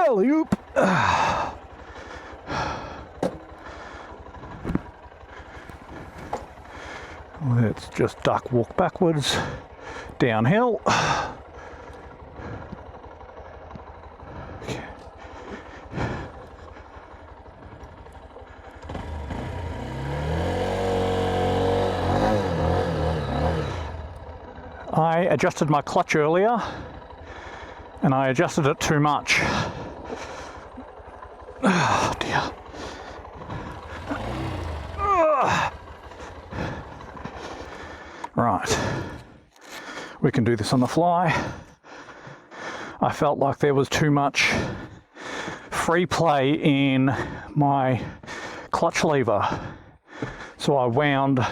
Alley-oop. Let's just duck walk backwards, downhill. Okay. I adjusted my clutch earlier and I adjusted it too much. Oh dear. Right, we can do this on the fly. I felt like there was too much free play in my clutch lever, so I wound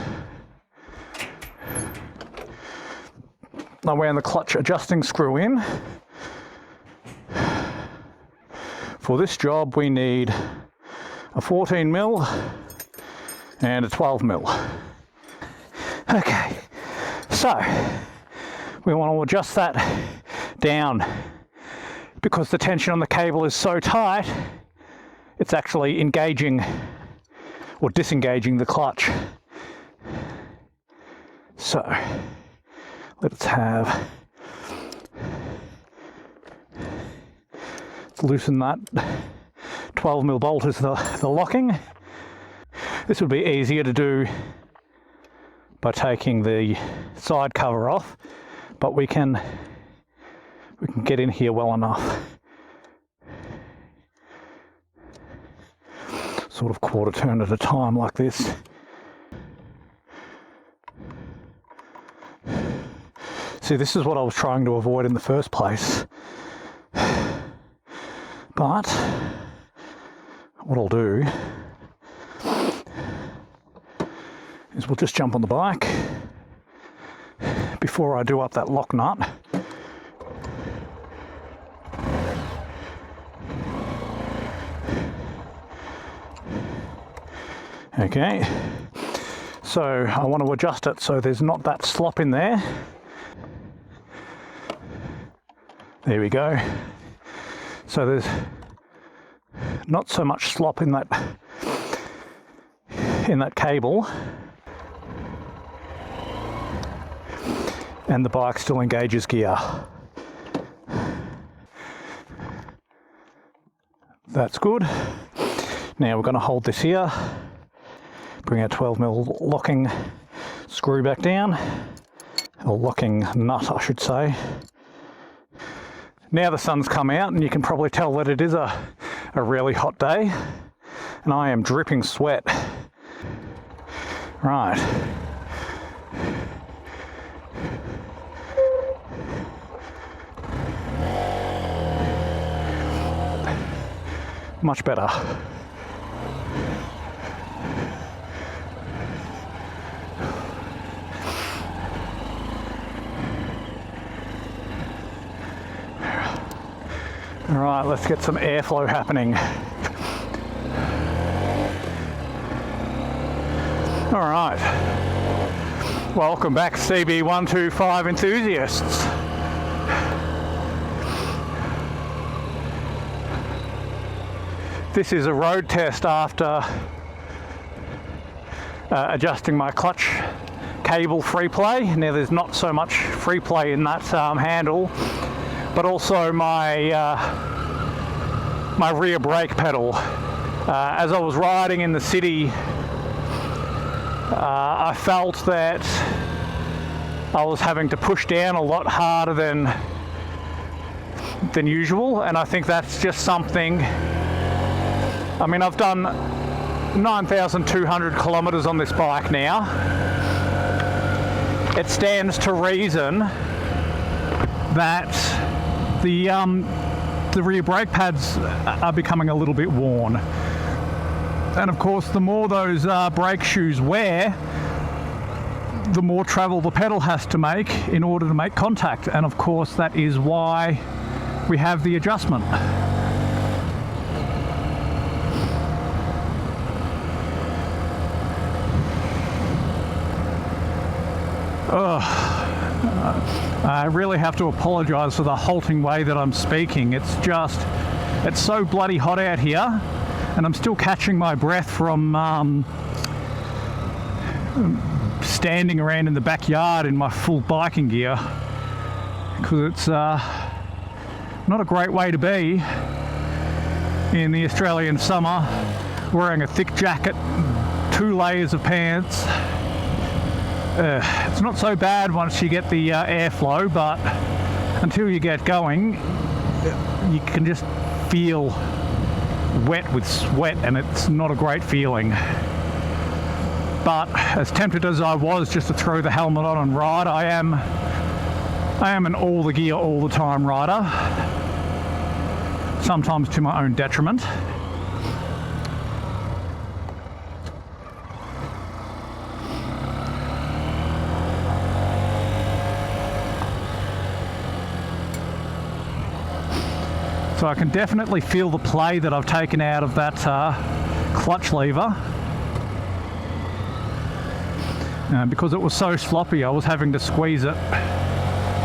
the clutch adjusting screw in. For this job we need a 14mm and a 12mm. Okay, so we want to adjust that down because the tension on the cable is so tight, it's actually engaging or disengaging the clutch. So let's loosen that. 12mm bolt is the locking. This would be easier to do by taking the side cover off, but we can get in here well enough. Sort of quarter turn at a time like this. See, this is what I was trying to avoid in the first place. But what I'll do is we'll just jump on the bike before I do up that lock nut. Okay, so I want to adjust it so there's not that slop in there. There we go. So there's not so much slop in that cable, and the bike still engages gear. That's good. Now we're going to hold this here, bring our 12mm locking screw back down, or locking nut I should say. Now the sun's come out and you can probably tell that it is a really hot day, and I am dripping sweat. Right. Much better. All right, let's get some airflow happening. All right, welcome back CB125 enthusiasts. This is a road test after adjusting my clutch cable free play. Now there's not so much free play in that handle, but also my my rear brake pedal. As I was riding in the city, I felt that I was having to push down a lot harder than usual, and I think that's just something. I mean, I've done 9,200 kilometers on this bike now. It stands to reason that the rear brake pads are becoming a little bit worn. And of course, the more those brake shoes wear, the more travel the pedal has to make in order to make contact. And of course, that is why we have the adjustment. I really have to apologize for the halting way that I'm speaking. It's It's so bloody hot out here, and I'm still catching my breath from standing around in the backyard in my full biking gear, because it's not a great way to be in the Australian summer, wearing a thick jacket, 2 layers of pants. It's not so bad once you get the airflow, but until you get going, you can just feel wet with sweat, and it's not a great feeling. But as tempted as I was just to throw the helmet on and ride, I am an all the gear all the time rider, sometimes to my own detriment. So I can definitely feel the play that I've taken out of that clutch lever. Because it was so sloppy, I was having to squeeze it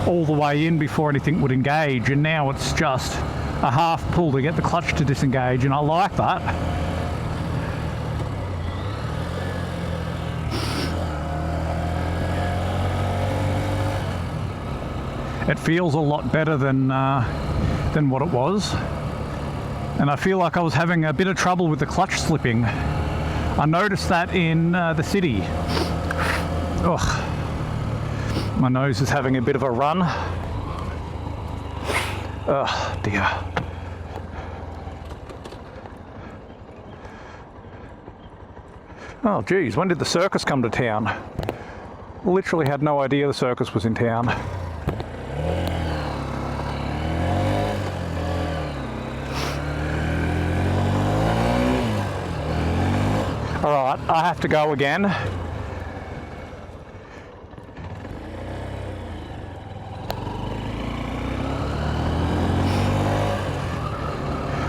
all the way in before anything would engage, and now it's just a half pull to get the clutch to disengage, and I like that. It feels a lot better than what it was, and I feel like I was having a bit of trouble with the clutch slipping. I noticed that in the city. Ugh. My nose is having a bit of a run. Oh dear. Oh geez, when did the circus come to town? Literally had no idea the circus was in town. Alright, I have to go again.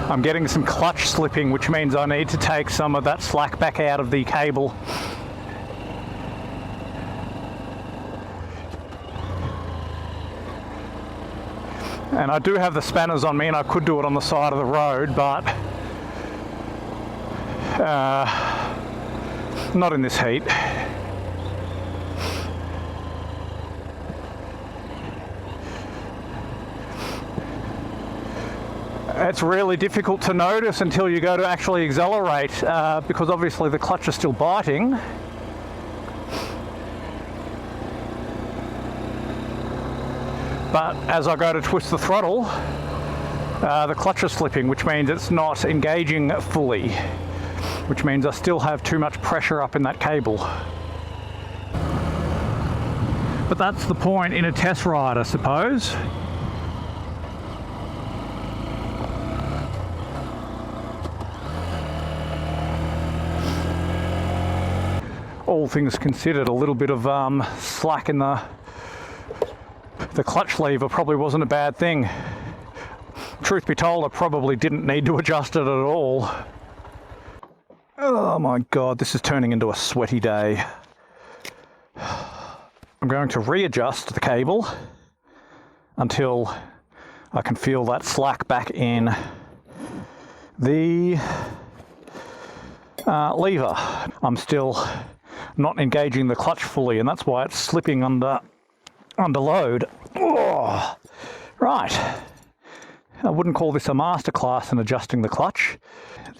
I'm getting some clutch slipping, which means I need to take some of that slack back out of the cable. And I do have the spanners on me, and I could do it on the side of the road, but not in this heat. It's really difficult to notice until you go to actually accelerate, because obviously the clutch is still biting. But as I go to twist the throttle, the clutch is slipping, which means it's not engaging fully, which means I still have too much pressure up in that cable. But that's the point in a test ride, I suppose. All things considered, a little bit of slack in the clutch lever probably wasn't a bad thing. Truth be told, I probably didn't need to adjust it at all. Oh my god, this is turning into a sweaty day. I'm going to readjust the cable until I can feel that slack back in the lever. I'm still not engaging the clutch fully, and that's why it's slipping under load. Oh, right. I wouldn't call this a masterclass in adjusting the clutch.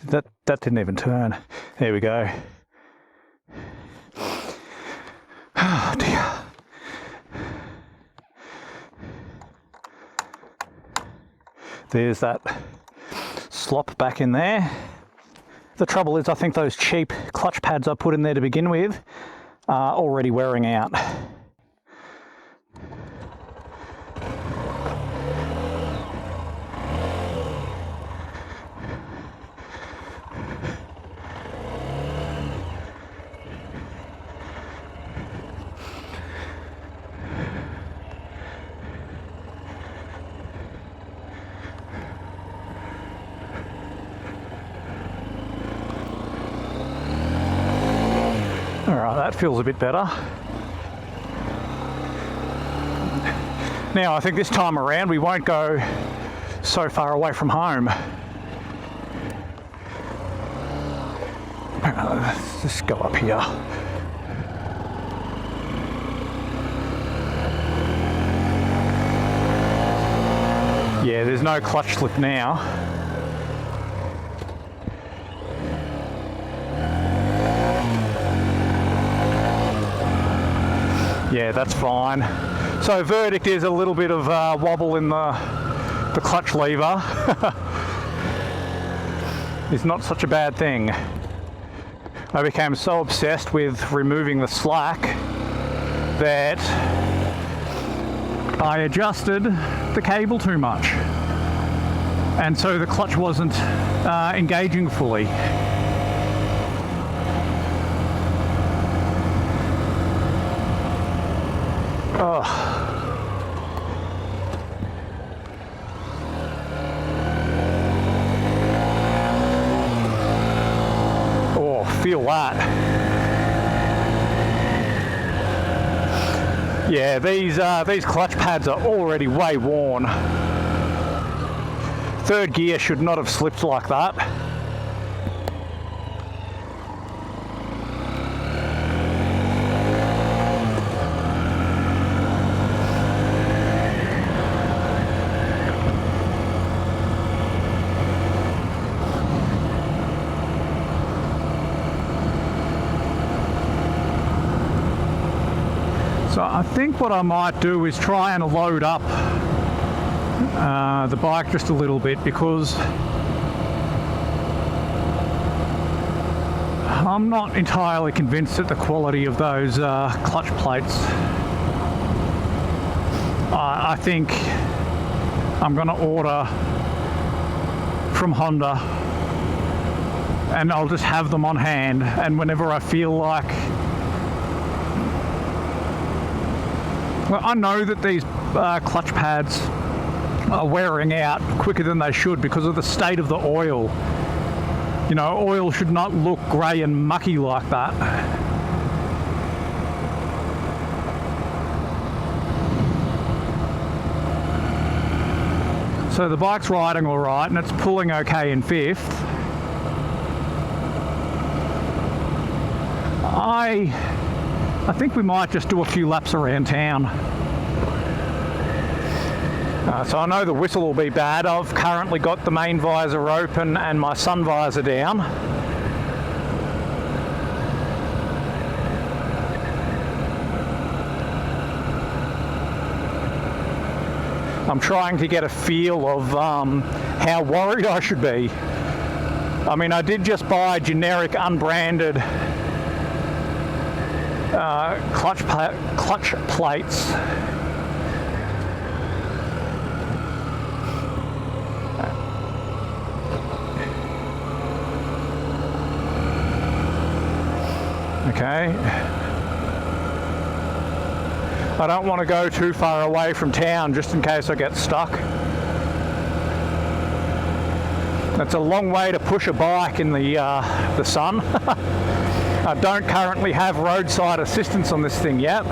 That didn't even turn. There we go. Oh dear. There's that slop back in there. The trouble is, I think those cheap clutch pads I put in there to begin with are already wearing out. Alright, that feels a bit better. Now I think this time around we won't go so far away from home. Let's go up here. Yeah, there's no clutch slip now. Yeah, that's fine. So verdict is a little bit of wobble in the clutch lever. It's not such a bad thing. I became so obsessed with removing the slack that I adjusted the cable too much, and so the clutch wasn't engaging fully. Oh, feel that. Yeah, these clutch pads are already way worn. Third gear should not have slipped like that. So I think what I might do is try and load up the bike just a little bit, because I'm not entirely convinced at the quality of those clutch plates. I think I'm going to order from Honda, and I'll just have them on hand, and whenever I feel like... Well, I know that these clutch pads are wearing out quicker than they should because of the state of the oil. You know, oil should not look grey and mucky like that. So the bike's riding all right and it's pulling okay in fifth. I think we might just do a few laps around town. So I know the whistle will be bad. I've currently got the main visor open and my sun visor down. I'm trying to get a feel of how worried I should be. I mean, I did just buy generic unbranded clutch plates. Okay. I don't want to go too far away from town just in case I get stuck. That's a long way to push a bike in the sun. I don't currently have roadside assistance on this thing yet.